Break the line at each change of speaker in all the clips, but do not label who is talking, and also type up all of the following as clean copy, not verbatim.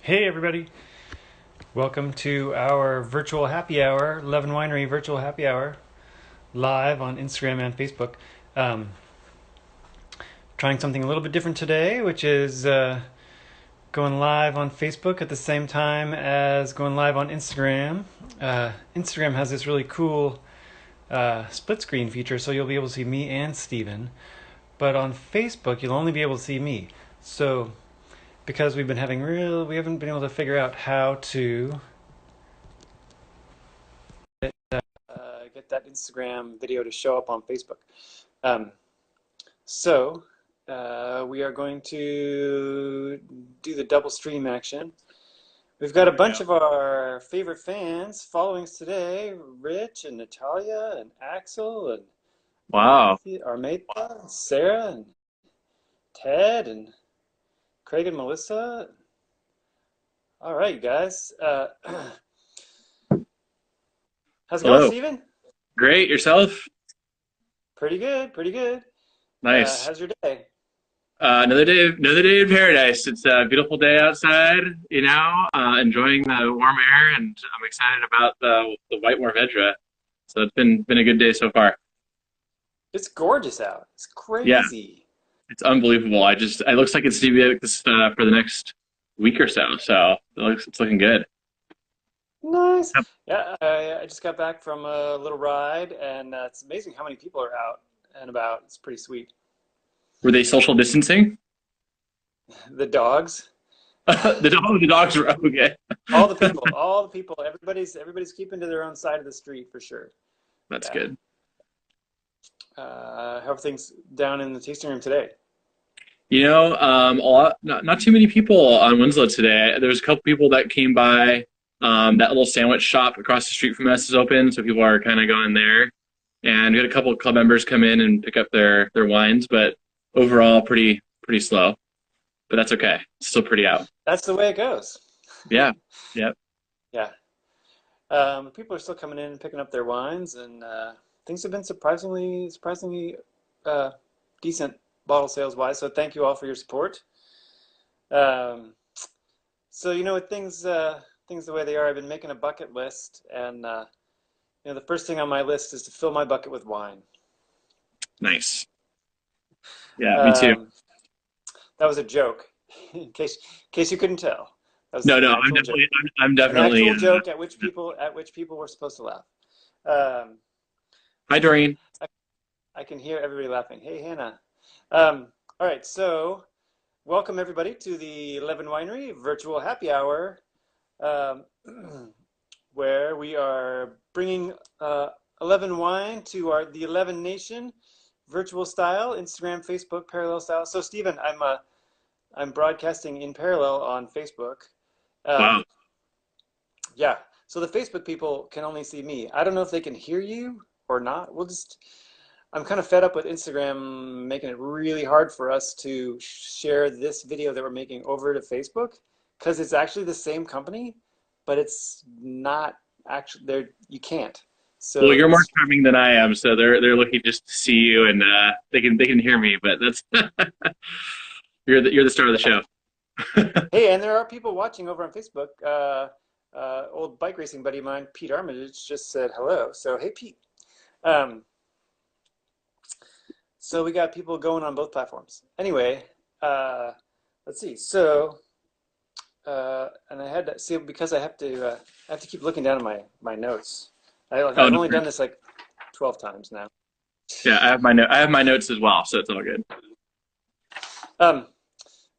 Hey everybody, welcome to our virtual happy hour, Levin Winery virtual happy hour, live on Instagram and Facebook. Um, Trying something a little bit different today, which is going live on Facebook at the same time as going live on Instagram. Instagram has this really cool split screen feature, so you'll be able to see me and Steven. But on Facebook, you'll only be able to see me. So because we haven't been able to figure out how to get that Instagram video to show up on Facebook. Um, so we are going to do the double stream action. We've got a bunch of our favorite fans following us today: Rich and Natalia and Axel and
Wow.
Armeta and Sarah and Ted and Craig and Melissa. All right, guys. How's it going,
Hello.
Steven?
Great. Yourself?
Pretty good, pretty good.
Nice.
How's your day?
Another day in paradise. It's a beautiful day outside, enjoying the warm air, and I'm excited about the White Mourvedre. So it's been a good day so far.
It's gorgeous out. It's
Yeah,
crazy.
it's unbelievable. It looks like it's to be like this for the next week or so. So it's looking good.
Nice.
Yep.
Yeah, I just got back from a little ride, and it's amazing how many people are out and about. It's pretty sweet.
Were they social distancing?
The dogs,
The dogs were okay.
all the people. Everybody's keeping to their own side of the street for sure.
That's
Yeah.
good.
How are things down in the tasting room today?
A lot, not too many people on Winslow today. There's a couple people that came by. That little sandwich shop across the street from us is open, so people are kind of going there. And we had a couple of club members come in and pick up their wines, but overall pretty slow. But that's okay. It's still pretty out.
That's the way it goes.
Yeah. Yep.
Yeah. People are still coming in and picking up their wines, and things have been surprisingly uh, decent bottle sales wise. So thank you all for your support. Um, so with things the way they are, I've been making a bucket list, and the first thing on my list is to fill my bucket with wine.
Nice. Yeah, me too.
Um, that was a joke, in case you couldn't tell. That was
No,
an
no, I'm
actual joke.
definitely I'm
An
definitely
actual joke at which people were supposed to laugh. Um,
Hi Doreen.
I can hear everybody laughing. Hey, Hannah. Um, all right, so welcome everybody to the Levin Winery virtual happy hour, um, where we are bringing 11 wine to the 11 Nation virtual style, Instagram, Facebook, parallel style. So, Stephen, I'm broadcasting in parallel on Facebook.
Wow.
Um, yeah, so the Facebook people can only see me. I don't know if they can hear you or not. I'm kind of fed up with Instagram making it really hard for us to share this video that we're making over to Facebook because it's actually the same company, but it's not actually there. You can't.
Well,
So
you're more
it's
charming than I am, so they're looking just to see you, and they can hear me, but that's you're the star of the show.
hey, and there are people watching over on Facebook. Old bike racing buddy of mine, Pete Armitage, just said hello. So hey, Pete. Um, so we got people going on both platforms. Anyway, let's see. So. And I had to see because I have to keep looking down at my notes.
Oh,
I've
no
only done
worries.
this like 12 times now.
Yeah, I have my notes as well, so it's all good.
Um,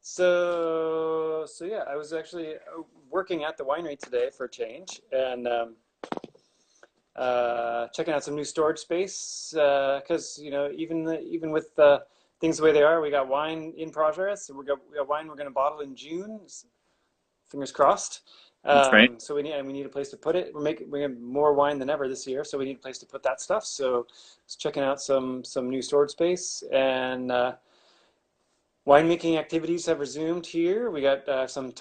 so yeah, I was actually working at the winery today for a change and checking out some new storage space because even with things the way they are, we got wine in progress. We got wine we're going to bottle in June. Fingers crossed.
That's right.
So we need a place to put it. We have more wine than ever this year, so we need a place to put that stuff. So just checking out some new storage space and winemaking activities have resumed here. We got some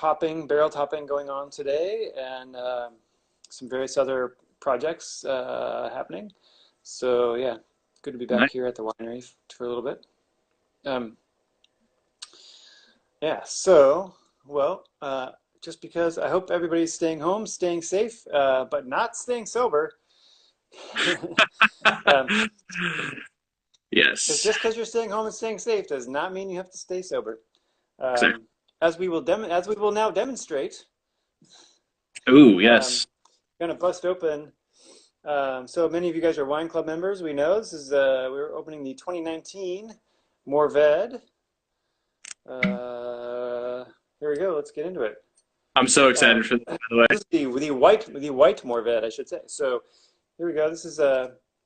barrel topping going on today, and some various other projects happening. So yeah, good to be back
Nice.
here at the winery for a little bit. Um, yeah. So well. just because I hope everybody's staying home, staying safe, but not staying sober. um, because
Yes,
just because you're staying home and staying safe does not mean you have to stay sober.
exactly.
As we will now demonstrate,
Ooh,
um,
yes.
going to bust open. So many of you guys are wine club members. We know this is we're opening the 2019 Mourvedre. Uh, Here we go. Let's get into it.
I'm so
Uh,
excited for this, by the way.
this is the white Mourvedre, I should say. So here we go. This is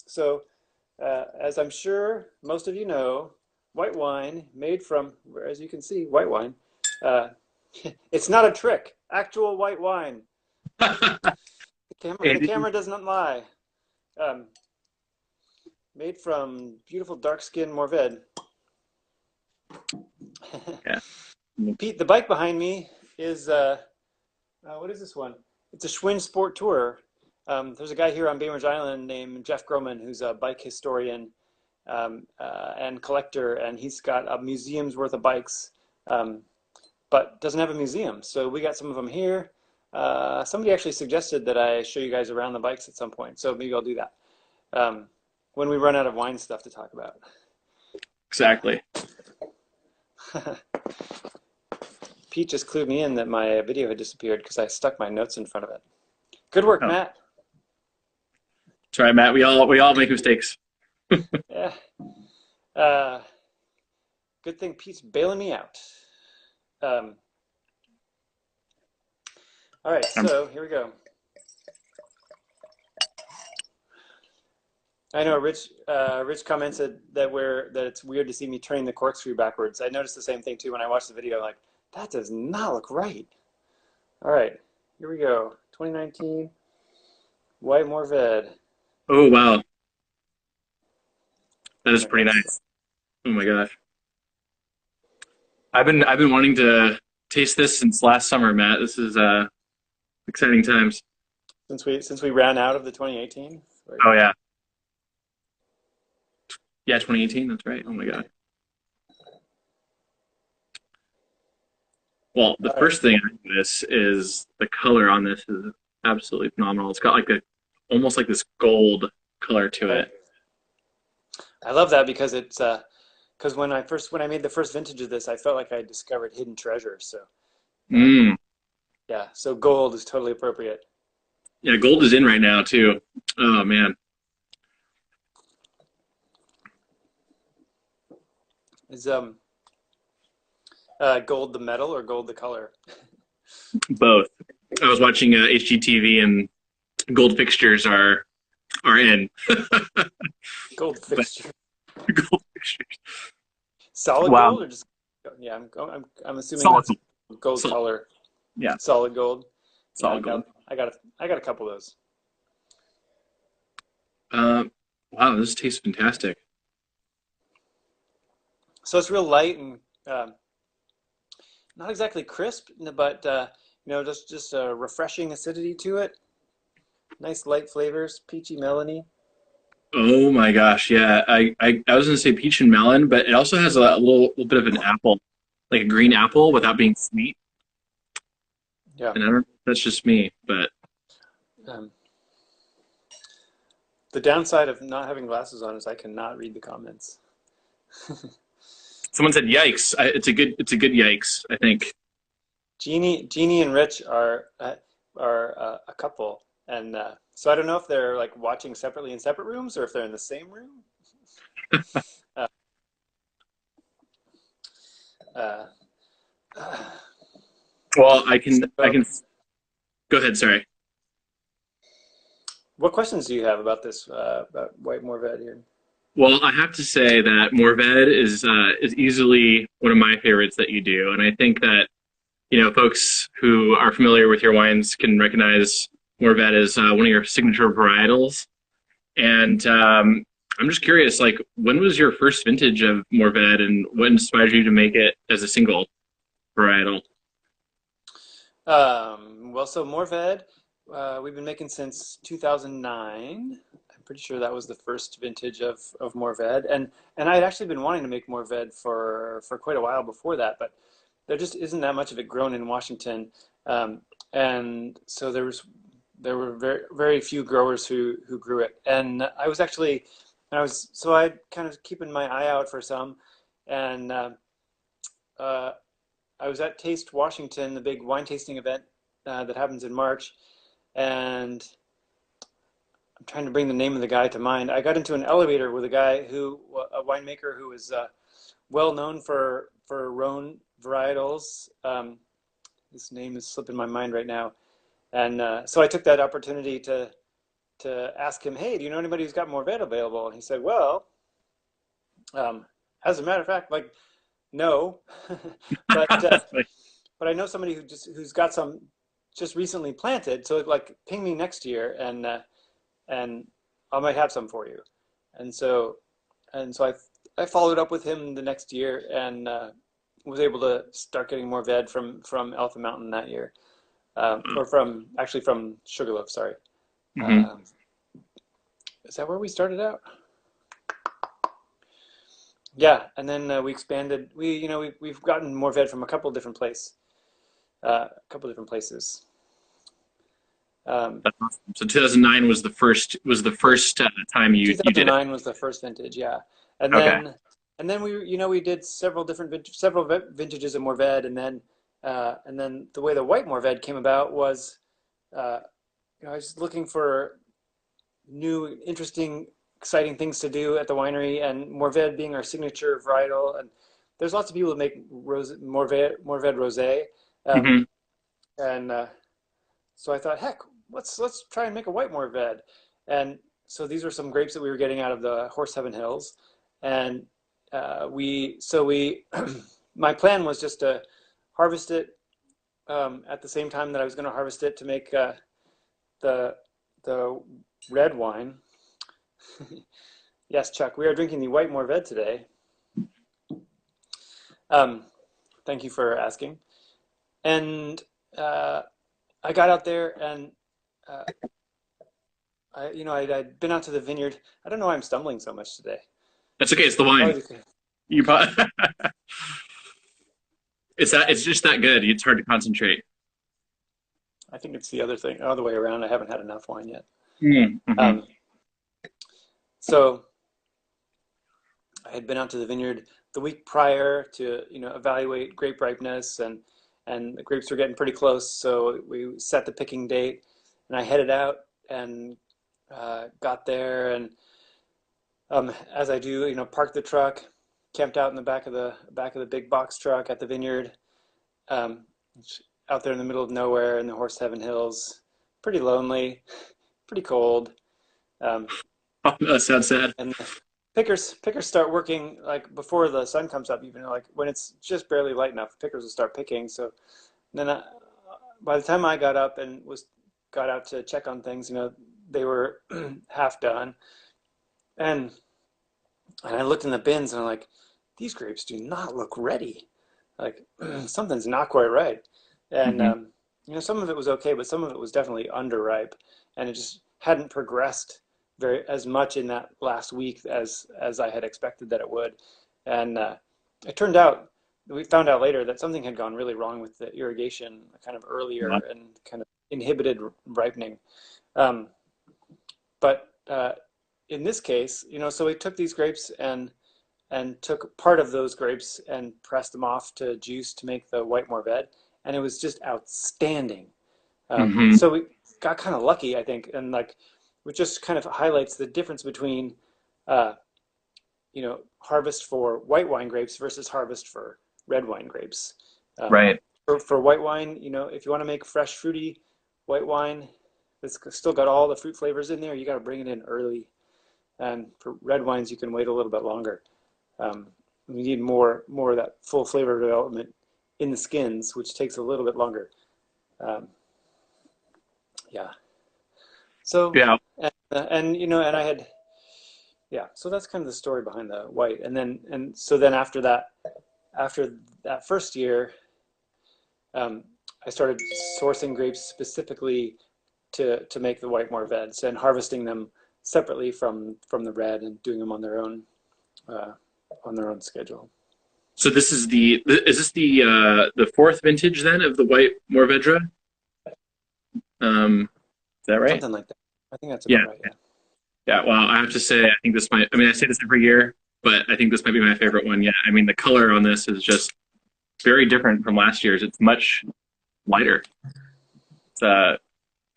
so as I'm sure most of you know, white wine made from, as you can see, white wine. Uh, it's not a trick. Actual white wine. The
And-
camera does not lie. Um, Made from beautiful dark-skinned Mourvedre.
yeah.
Pete, the bike behind me is what is this one? It's a Schwinn Sport Tour. There's a guy here on Bainbridge Island named Jeff Groman who's a bike historian and collector, and he's got a museum's worth of bikes, but doesn't have a museum. So we got some of them here. Somebody actually suggested that I show you guys around the bikes at some point, so maybe I'll do that when we run out of wine stuff to talk about.
Exactly.
Pete just clued me in that my video had disappeared because I stuck my notes in front of it. Good work,
Oh,
Matt.
that's right, Matt. We all make mistakes.
Yeah. Uh, Good thing Pete's bailing me out. Um, all right,
Um,
so here we go. I know Rich commented that it's weird to see me turning the corkscrew backwards. I noticed the same thing too when I watched the video. Like, that does not look right. All right, here we go. 2019 White Mourvedre.
oh wow, that
Oh
is
my
pretty
gosh.
nice. Oh my gosh, I've been wanting to taste this since last summer, Matt. This is exciting times.
Since we ran out of the 2018. Right.
Oh yeah, yeah, 2018. That's right. Oh my god. Well, the
All right.
first thing I notice is the color on this is absolutely phenomenal. It's got like a almost like this gold color to
Right.
it.
I love that because it's because when I made the first vintage of this, I felt like I discovered hidden treasure. So um,
Mm.
yeah, so gold is totally appropriate.
Yeah, gold is in right now too. Oh man,
Is gold the metal or gold the color?
both. I was watching HGTV and gold fixtures are in.
Gold
But
fixture.
gold fixtures.
Solid
Wow,
gold or just yeah, I'm assuming
solid
that's
gold.
gold
Solid.
color.
Yeah,
Solid gold. Yeah,
solid gold.
I got a couple of those.
Um, wow, this tastes fantastic.
So it's real light and not exactly crisp, but just a refreshing acidity to it. Nice light flavors, peachy melony.
Oh my gosh, yeah. I was gonna say peach and melon, but it also has a little bit of an apple, like a green apple without being sweet.
Yeah.
And I don't know if that's just me, but
Um, the downside of not having glasses on is I cannot read the comments.
someone said yikes. It's a good yikes, I think.
Jeannie and Rich are a couple, and so I don't know if they're like watching separately in separate rooms or if they're in the same room. Uh, uh,
Well, I can
so,
go ahead, sorry.
what questions do you have about White Mourvedre here?
Well, I have to say that Mourvedre is easily one of my favorites that you do, and I think that folks who are familiar with your wines can recognize Mourvedre as one of your signature varietals. And I'm just curious, like, when was your first vintage of Mourvedre, and what inspired you to make it as a single varietal?
Well, so Mourvedre, we've been making since 2009. I'm pretty sure that was the first vintage of Mourvedre, and I had actually been wanting to make Mourvedre for quite a while before that, but there just isn't that much of it grown in Washington. And so there were very few growers who grew it. And I kind of keeping my eye out for some, and uh, I was at Taste Washington, the big wine tasting event that happens in March, and I'm trying to bring the name of the guy to mind. I got into an elevator with a winemaker who was well known for Rhone varietals. His name is slipping my mind right now, and so I took that opportunity to ask him, "Hey, do you know anybody who's got Mourvedre available?" And he said, "Well, as a matter of fact, like no, but but I know somebody who's got some just recently planted, so like ping me next year, and I might have some for you." And so I followed up with him the next year, and was able to start getting more ved from Elephant Mountain that year, or from Sugarloaf. Sorry,
Hmm.
um, is that where we started out? Yeah, and then we expanded. We've gotten more ved from a couple different places. Um,
That's awesome. So 2009 was the first time you did it.
2009 was the first vintage, yeah. And
Okay.
then we did several vintages of Mourvedre, and then the way the White Mourvedre came about was, uh, I was looking for new, interesting, exciting things to do at the winery, and Mourvedre being our signature varietal, and there's lots of people that make Mourvedre rosé, um,
Hmm.
and so I thought, heck, let's try and make a white Mourvedre. And so these were some grapes that we were getting out of the Horse Heaven Hills, and we my plan was just to harvest it at the same time that I was going to harvest it to make the the red wine. Yes, Chuck, we are drinking the white Mourvedre today. Um, Thank you for asking. And uh, I got out there, and uh, I'd been out to the vineyard. I don't know why I'm stumbling so much today.
That's okay. It's the wine.
Probably
You probably, it's just that good. It's hard to concentrate.
I think it's the other way around. I haven't had enough wine yet.
Mm-hmm.
Um, so I had been out to the vineyard the week prior to, evaluate grape ripeness, and the grapes were getting pretty close. So we set the picking date, and I headed out and got there, and as I do, parked the truck, camped out in the back of the big box truck at the vineyard, um, out there in the middle of nowhere in the Horse Heaven Hills. Pretty lonely, pretty cold. Um,
Oh, that sounds sad.
and pickers start working like before the sun comes up, even like when it's just barely light enough, pickers will start picking. So then by the time I got up and got out to check on things, they were half done. And I looked in the bins, and I'm like, these grapes do not look ready. Like something's not quite right. And
Hmm.
some of it was okay, but some of it was definitely underripe, and it just hadn't progressed very as much in that last week as I had expected that it would. And it turned out we found out later that something had gone really wrong with the irrigation kind of earlier and kind of inhibited ripening. Um, but in this case, so we took these grapes and took part of those grapes and pressed them off to juice to make the white Mourvedre, and it was just outstanding.
Hmm.
So we got kind of lucky, I think, and like, which just kind of highlights the difference between, uh, harvest for white wine grapes versus harvest for red wine grapes. Um,
Right.
for white wine, if you want to make fresh, fruity white wine that's still got all the fruit flavors in there, you got to bring it in early. And for red wines, you can wait a little bit longer. We need more of that full flavor development in the skins, which takes a little bit longer. Um, yeah. So
Yeah.
and I had, yeah. So that's kind of the story behind the white. And so then after that first year, um, I started sourcing grapes specifically to make the white Mourvedres and harvesting them separately from the red and doing them uh, on their own schedule.
So this is the is this the fourth vintage then of the White Mourvedre? Is that right?
Something like that. I think that's
Yeah.
about right. Yeah.
Yeah. Well, I have to say, I think this might. I mean, I say this every year, but I think this might be my favorite one yet. I mean, the color on this is just very different from last year's. It's much lighter. It's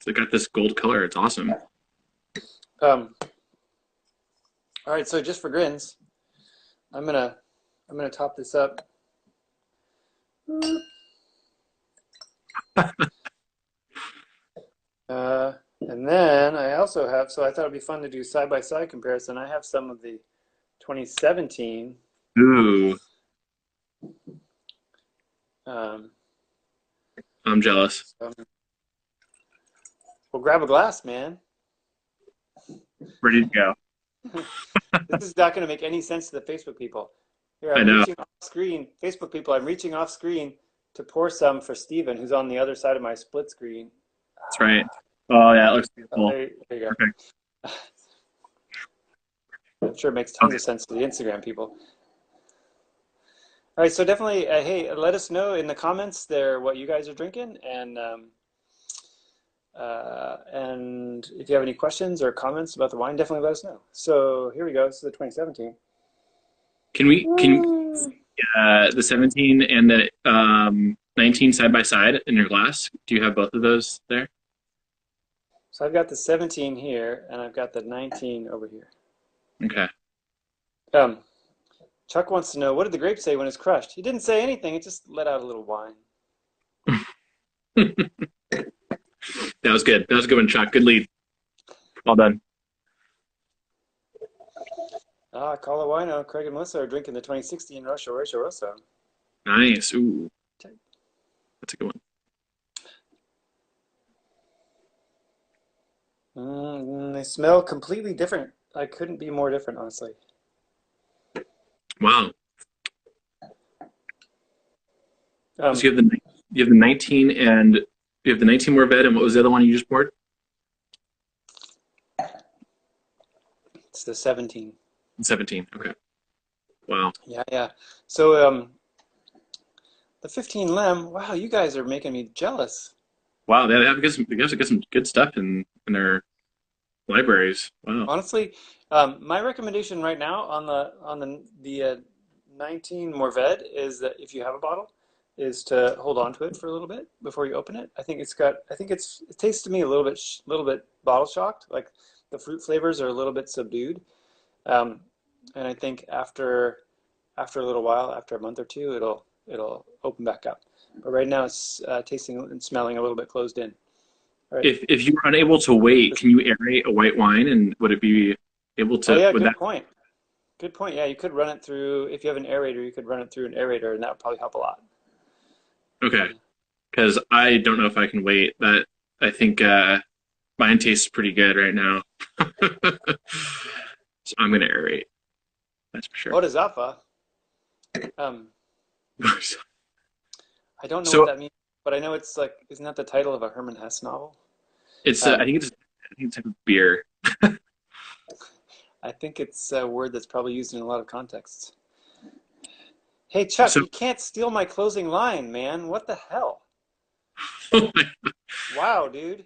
it's got this gold color. It's awesome.
Um, all right. So just for grins, I'm gonna top this up. And then I also have. So I thought it'd be fun to do side by side comparison. I have some of the 2017.
Ooh,
Um,
I'm jealous.
so well, grab a glass, man.
Ready to go.
This is not going to make any sense to the Facebook people. Here,
I
I'm
know.
reaching off screen. Facebook people, I'm reaching off screen to pour some for Steven, who's on the other side of my split screen.
That's right. Oh yeah, it looks
Oh,
beautiful.
there you
Perfect.
go. I'm sure it makes tons of sense to the Instagram people. All right, so definitely, hey, let us know in the comments there what you guys are drinking, and if you have any questions or comments about the wine, definitely let us know. So here we go. This is the 2017.
Can the 17 and the 19 side by side in your glass? Do you have both of those there?
So I've got the 17 here, and I've got the 19 over here.
Okay.
Um, Chuck wants to know, what did the grape say when it's crushed? He didn't say anything. It just let out a little whine.
That was good. That was a good one, Chuck. Good lead. Well done.
Ah, Call it Wino. Craig and Melissa are drinking the 2016 Rosso Rosso.
Nice. Ooh, that's a good one.
They smell completely different. I couldn't be more different, honestly.
Wow. So
Um,
you have the 19 and you have the 19 Mourvedre, and what was the other one you just poured?
it's the 17.
17. Okay. Wow.
Yeah, yeah. So the 15 Lem, wow, you guys are making me jealous.
Wow. They guys have got some good stuff in their libraries. Wow.
Honestly, my recommendation right now on the 19 Mourvedre is that if you have a bottle, is to hold on to it for a little bit before you open it. It tastes to me a little bit bottle shocked. Like the fruit flavors are a little bit subdued, um, and I think after a little while, after a month or two, it'll open back up. But right now it's tasting and smelling a little bit closed in. All right.
If you were unable to wait, can you aerate a white wine, and would it be able
Oh
to?
yeah,
Would
good
that?
point. Good point. Yeah, you could run it through, if you have an aerator, you could run it through an aerator, and that would probably help a lot.
Okay. Because I don't know if I can wait. That I think mine tastes pretty good right now. So I'm gonna aerate. That's for sure.
What is Zafa? Um, I don't know what
So
that means, but I know it's like, isn't that the title of a Herman Hesse novel?
it's
Um,
I think it's a type of beer.
I think it's a word that's probably used in a lot of contexts. Hey, Chuck,
So
you can't steal my closing line, man. What the hell?
he
Wow, dude.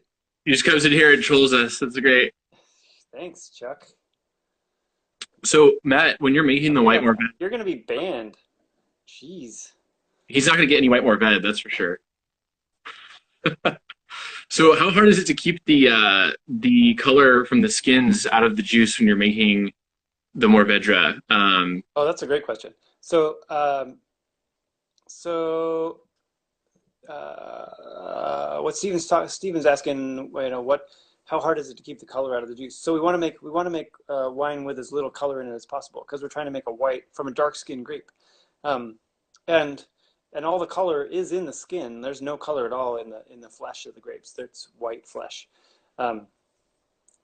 just comes in here and trolls us. That's great.
Thanks, Chuck.
So Matt, when you're making the white Mourvedre,
You're gonna be banned. Jeez.
he's not gonna get any white Mourvedre, that's for sure. So how hard is it to keep the color from the skins out of the juice when you're making the Mourvedre?
Oh, that's a great question. So what Steven's asking, how hard is it to keep the color out of the juice? So we want to make wine with as little color in it as possible because we're trying to make a white from a dark skinned grape, um, and and all the color is in the skin. There's no color at all in the flesh of the grapes. It's white flesh. Um,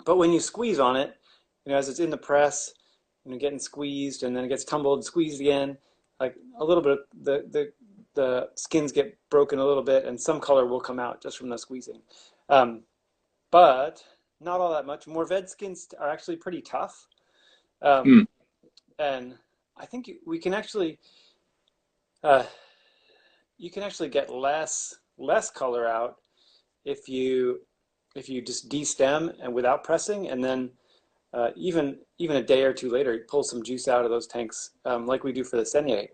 but when you squeeze on it, as it's in the press, getting squeezed, and then it gets tumbled, squeezed again, like a little bit, the skins get broken a little bit, and some color will come out just from the squeezing. Um, but not all that much. Mourvedre skins are actually pretty tough,
hmm,
um, and I think we can actually, uh, you can actually get less color out if you if you just de-stem and without pressing, and then even a day or two later, you pull some juice out of those tanks, like we do for the Senier.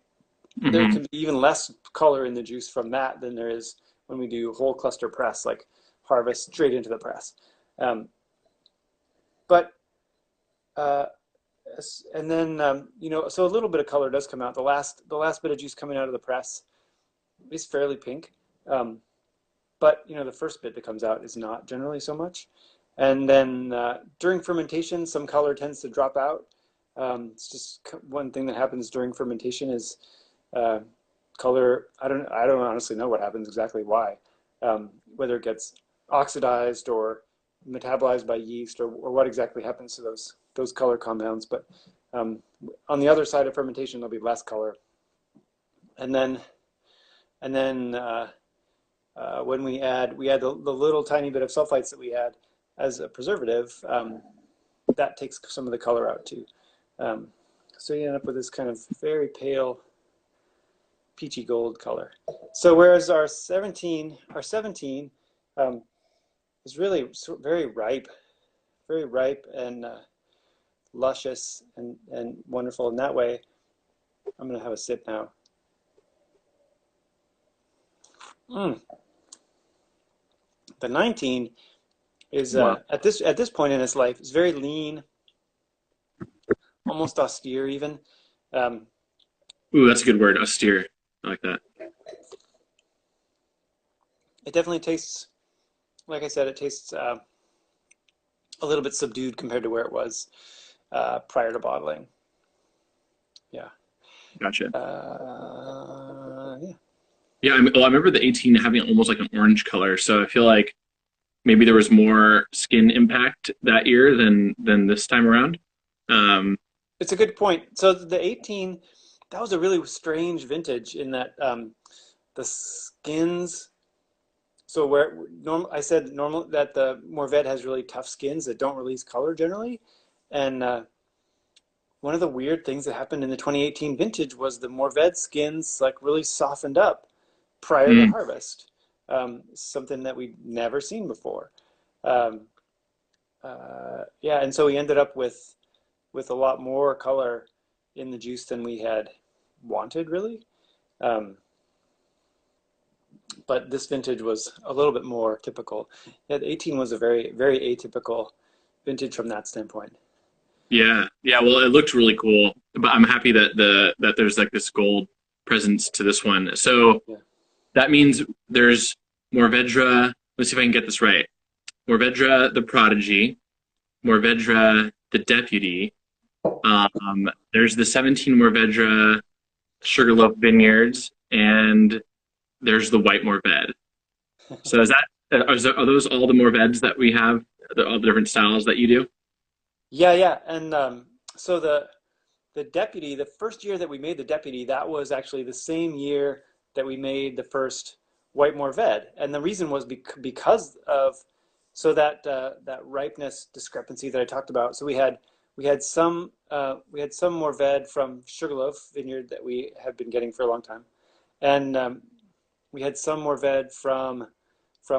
There
Hmm.
can be even less color in the juice from that than there is when we do whole cluster press, like harvest straight into the press. Um, but uh, and then so a little bit of color does come out. The last bit of juice coming out of the press is fairly pink, um, but the first bit that comes out is not generally so much. And then during fermentation, some color tends to drop out. It's just one thing that happens during fermentation is uh, color. I don't honestly know what happens exactly why, whether it gets oxidized or metabolized by yeast or what exactly happens to those color compounds. But um, on the other side of fermentation, there'll be less color. And then when we add the little tiny bit of sulfites that we add as a preservative, that takes some of the color out too. Um, so you end up with this kind of very pale peachy gold color. So whereas our 17 um, is really very ripe and luscious and wonderful in that way. I'm going to have a sip now. Mm. The 19 is
Wow.
at this point in its life is very lean, almost austere even. Um,
Ooh, that's a good word. Austere. I like that.
it definitely tastes, like I said, it tastes a little bit subdued compared to where it was prior to bottling. Yeah.
Gotcha.
Yeah.
Yeah, I remember the 18 having almost like an orange color. So I feel like maybe there was more skin impact that year than this time around. Um,
It's a good point. So the 18, that was a really strange vintage in that the skins. So where I said normal that the Mourvedre has really tough skins that don't release color generally, and one of the weird things that happened in the 2018 vintage was the Mourvedre skins like really softened up prior to
mm,
harvest, something that we'd never seen before. Um, yeah, and so we ended up with a lot more color in the juice than we had wanted, really. Um, but this vintage was a little bit more typical. Yeah, the 18 was a very, very atypical vintage from that standpoint.
yeah, yeah. Well, it looked really cool, but I'm happy that there's like this gold presence to this one. So
Yeah.
that means there's Mourvedre. Let's see if I can get this right. Mourvedre the Prodigy, Mourvedre the Deputy. There's the 17 Mourvedre Sugarloaf Vineyards, and there's the White Mourvedre. So are those all the Mourvedres that we have? All the different styles that you do?
Yeah, yeah. And so the deputy, the first year that we made the deputy, that was actually the same year that we made the first White Mourvedre. And the reason was because of so that ripeness discrepancy that I talked about. So we had some Mourvedre from Sugarloaf Vineyard that we have been getting for a long time, and we had some Mourvedre from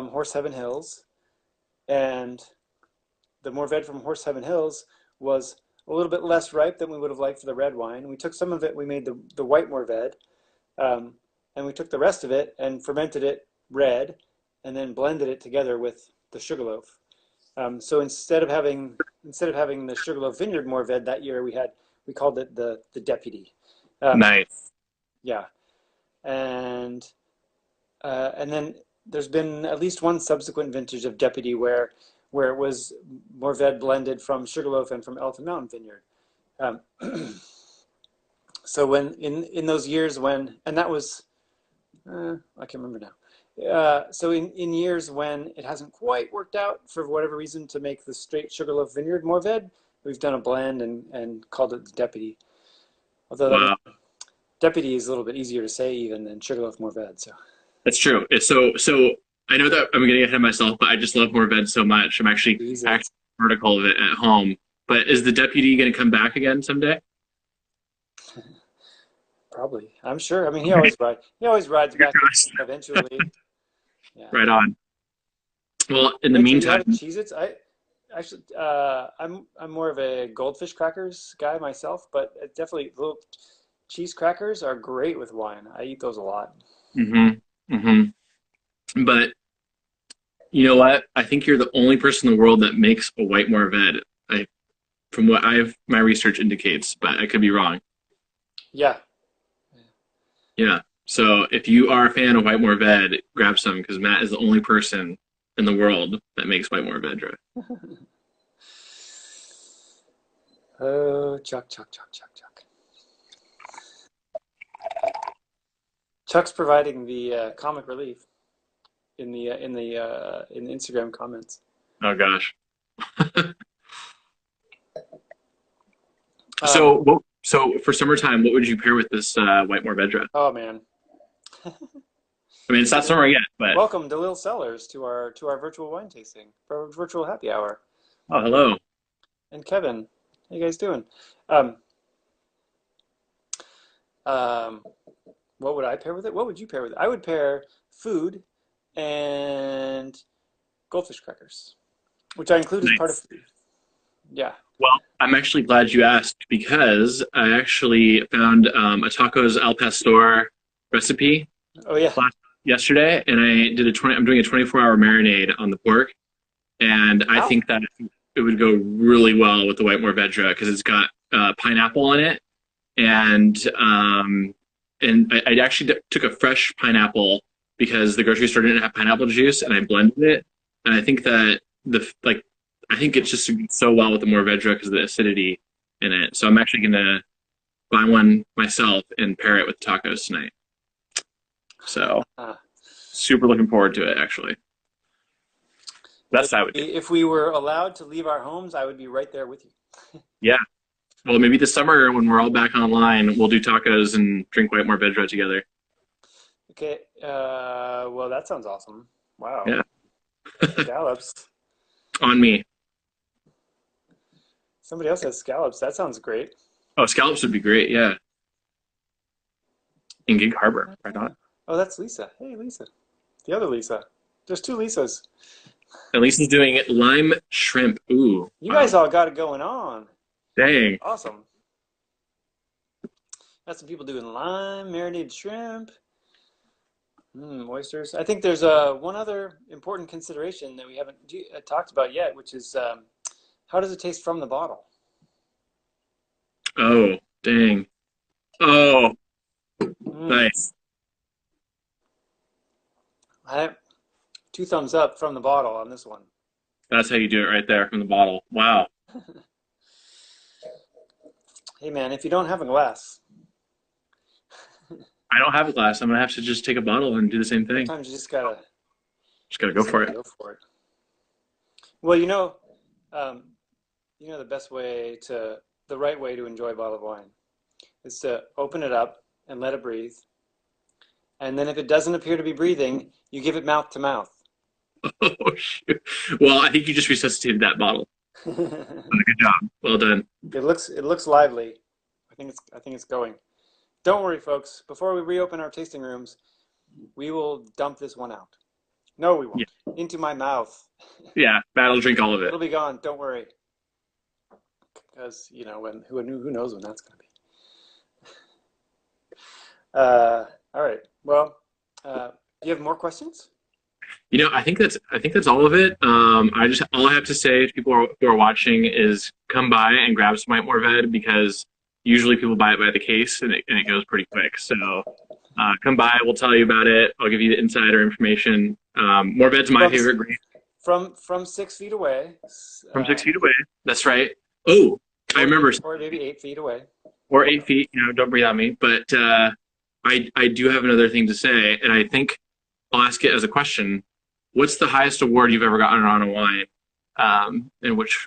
Horse Heaven Hills, and the Mourvedre from Horse Heaven Hills was a little bit less ripe than we would have liked for the red wine. We took some of it, we made the white Mourvedre, um, and we took the rest of it and fermented it red, and then blended it together with the Sugarloaf. So instead of having the Sugarloaf Vineyard Mourvedre that year, we called it the Deputy. Um,
Nice.
yeah, and and then there's been at least one subsequent vintage of Deputy where it was Mourvedre blended from Sugarloaf and from Elephant Mountain Vineyard. Um, so when in those years when and that was I can't remember now. So in years when it hasn't quite worked out for whatever reason to make the straight Sugarloaf Vineyard Mourvedre, we've done a blend and called it the Deputy. Although that
Wow.
Deputy is a little bit easier to say even than Sugarloaf Mourvedre. So
That's true. So I know that I'm getting ahead of myself, but I just love Mourvedre so much. I'm actually
Jesus,
an article of it at home. But is the deputy going to come back again someday?
probably. I'm sure. I mean, he always rides back eventually. Yeah.
Right on. Well, in the
Mitch, have you
meantime,
had Cheez-Its? I actually, I'm more of a goldfish crackers guy myself, but definitely little cheese crackers are great with wine. I eat those a lot.
hmm hmm but you know what? I think you're the only person in the world that makes a white Mourvedre. From what my research indicates, but I could be wrong.
Yeah.
Yeah. So if you are a fan of White Mourvedre, grab some because Matt is the only person in the world that makes White Mourvedre.
Oh, Chuck, Chuck, Chuck, Chuck, Chuck. Chuck's providing the comic relief in the Instagram comments.
Oh gosh.
Um,
So for summertime, what would you pair with this White Mourvedre?
oh man,
I mean, it's not summer yet, but
welcome to Lil Sellers to our virtual wine tasting, our virtual happy hour.
oh hello.
And Kevin, how you guys doing? Um, um, what would I pair with it? What would you pair with it? I would pair food and goldfish crackers, which I include as part of
Nice.
food. Yeah.
Well, I'm actually glad you asked because I actually found a tacos al pastor recipe
Oh yeah.
yesterday, and I'm doing a 24-hour marinade on the pork, and I
How?
think that it would go really well with the white Mourvedre because it's got pineapple in it, and I actually took a fresh pineapple because the grocery store didn't have pineapple juice, and I blended it, and I think that I think it's just so well with the Mourvedre because of the acidity in it. So I'm actually gonna buy one myself and pair it with tacos tonight. So super looking forward to it actually. That's what I would do.
If we were allowed to leave our homes, I would be right there with you.
Yeah. Well, maybe this summer when we're all back online, we'll do tacos and drink white Mourvedre together.
Okay. Well, that sounds awesome. Wow.
Yeah.
Scallops.
On me.
Somebody else has scallops. That sounds great.
Oh, scallops would be great. Yeah. In Gig Harbor. Right on.
Oh, that's Lisa. Hey, Lisa. The other Lisa. There's two Lisas.
At least he's doing it. Lime shrimp. Ooh.
You
Wow.
guys all got it going on.
Dang.
Awesome. Got some people doing lime, marinated shrimp, oysters. I think there's one other important consideration that we haven't talked about yet, which is how does it taste from the bottle?
Oh, dang. Oh,
Mm.
nice.
I, two thumbs up from the bottle on this one.
That's how you do it right there from the bottle. Wow.
Hey man, if you don't have a glass,
I don't have a glass. I'm gonna have to just take a bottle and do the same thing.
sometimes
Just gotta
you
go
just
for
gotta
it.
go for it. Well, um, the best way to the right way to enjoy a bottle of wine is to open it up and let it breathe. And then if it doesn't appear to be breathing, you give it mouth to mouth.
Oh shoot. Well, I think you just resuscitated that bottle. Good job. Well done.
It looks lively. I think it's going. Don't worry, folks. Before we reopen our tasting rooms, we will dump this one out. No, we
Yeah.
won't. Into my mouth.
Yeah. Matt will drink all of it.
It'll be gone. Don't worry. Because when who knows when that's going to be. All right. Well, do you have more questions?
I think that's all of it. All I have to say to people who are watching is come by and grab some White Mourvedre because usually people buy it by the case and it goes pretty quick. So come by, we'll tell you about it. I'll give you the insider information. Mourvedre's my
From
favorite grape
from 6 feet away,
from 6 feet away. That's right. Oh, I remember,
or maybe 8 feet away.
or 8 feet. Don't breathe on me. But I do have another thing to say, and I think I'll ask it as a question. What's the highest award you've ever gotten on a wine? And which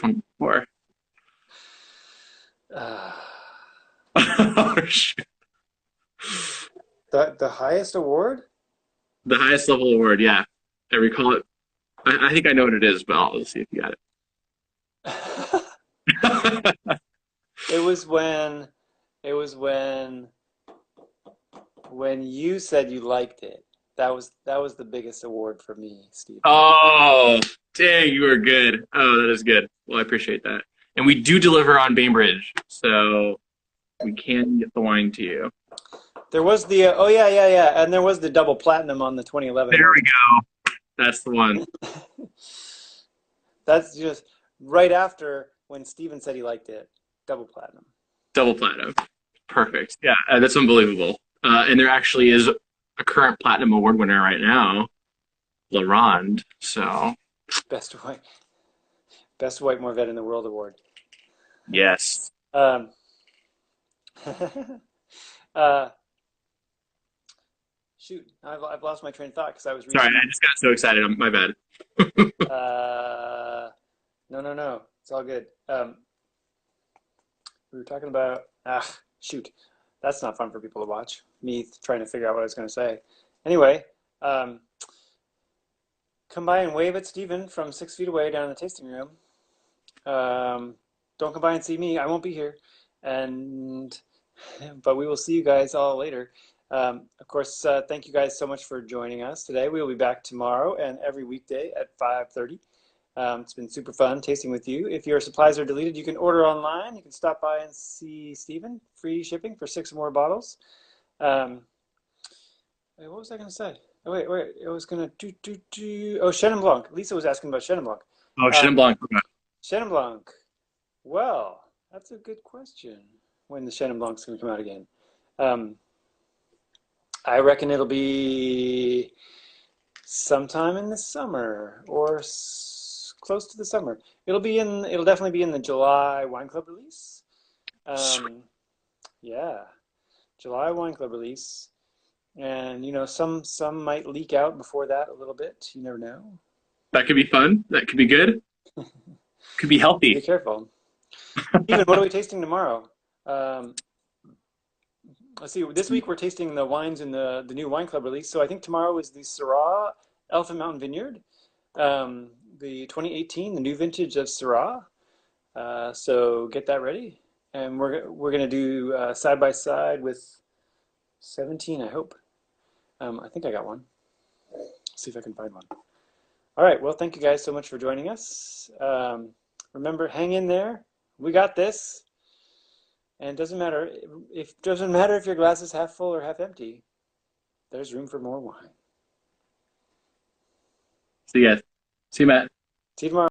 one for?
Uh,
Oh, shoot.
the highest award?
The highest level award, yeah. I recall it. I think I know what it is, but I'll see if you got it.
It was when it was when you said you liked it. That was the biggest award for me, Stephen.
Oh, dang, you are good. Oh, that is good. Well, I appreciate that. And we do deliver on Bainbridge, so we can get the wine to you.
There was the oh yeah, yeah, yeah, and there was the double platinum on the 2011
There we
one.
go. That's the one.
That's just right after when Steven said he liked it. Double platinum.
Double platinum. Perfect. Yeah, that's unbelievable. And there actually is a current platinum award winner right now, LaRonde. So,
Best white best white Mourvedre in the world award.
yes.
Um, uh, shoot, I've lost my train of thought because I was
Sorry,
reading.
I just got so excited. My bad.
No, no, no, it's all good. We were talking about shoot, that's not fun for people to watch. Me trying to figure out what I was going to say. Anyway, um, come by and wave at Steven from 6 feet away down in the tasting room. Don't come by and see me. I won't be here. And but we will see you guys all later. Of course, thank you guys so much for joining us today. We will be back tomorrow and every weekday at 5:30. It's been super fun tasting with you. If your supplies are deleted, you can order online. You can stop by and see Steven. Free shipping for 6 more bottles. Um, Wait, what was I going to say? Oh, wait. I was going to do. Oh, Chenin Blanc. Lisa was asking about Chenin Blanc.
Oh, Chenin
Um,
Blanc.
Chenin Blanc. Well, that's a good question. When the Chenin Blanc's going to come out again? Um, I reckon it'll be sometime in the summer or close to the summer. It'll definitely be in the July Wine Club release. Um, yeah, July Wine Club release. And some might leak out before that a little bit. You never know.
That could be fun. That could be good. Could be
Be
healthy.
careful. Even what are we tasting tomorrow? Um, let's see. This week we're tasting the wines in the new Wine Club release. So I think tomorrow is the Syrah Elephant Mountain Vineyard, the 2018, the new vintage of Syrah. So get that ready, and we're gonna do side by side with 17. I hope. I think I got one. See if I can find one. All right. Well, thank you guys so much for joining us. Remember, hang in there. We got this. And it doesn't matter if your glass is half full or half empty. There's room for more wine.
See you guys. See you, Matt.
See you tomorrow.